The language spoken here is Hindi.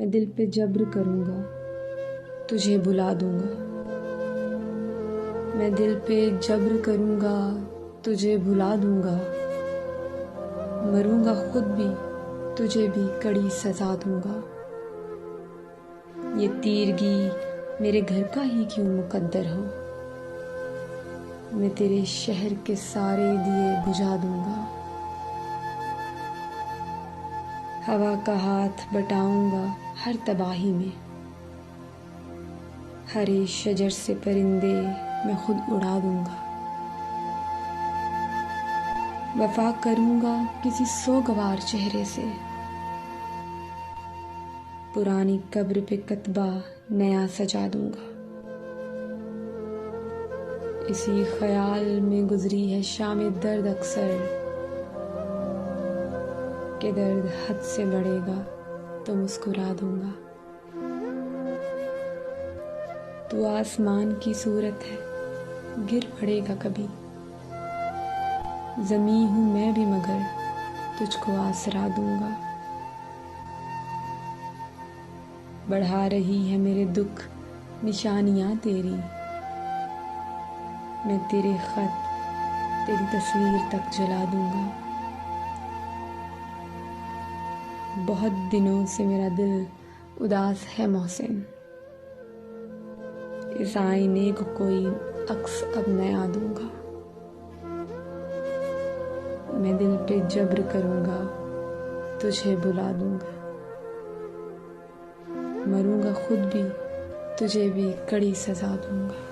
मैं दिल पे जब्र करूँगा, तुझे भुला दूँगा। मैं दिल पे जब्र करूँगा, तुझे भुला दूँगा। मरूँगा खुद भी, तुझे भी कड़ी सज़ा दूँगा। ये तीरगी मेरे घर का ही क्यों मुकद्दर हो, मैं तेरे शहर के सारे दिए बुझा दूँगा। हवा का हाथ बटाऊँगा हर तबाही में, हरे शजर से परिंदे मैं खुद उड़ा दूँगा। वफा करूँगा किसी सोगवार चेहरे से, पुरानी कब्र पे कतबा नया सजा दूँगा। इसी ख्याल में गुजरी है शाम दर्द अक्सर, कि दर्द हद से बढ़ेगा तो मुस्कुरा दूँगा। तू आसमान की सूरत है, गिर पड़ेगा कभी। ज़मीं हूँ मैं भी मगर तुझको आसरा दूँगा। बढ़ा रही है मेरे दुख निशानियाँ तेरी, मैं तेरे खत तेरी तस्वीर तक जला दूँगा। बहुत दिनों से मेरा दिल उदास है मोहसिन, इस आईने को कोई अक्स अब नया दूँगा। मैं दिल पे जब्र करूँगा, तुझे भुला दूँगा। मरूँगा खुद भी, तुझे भी कड़ी सज़ा दूँगा।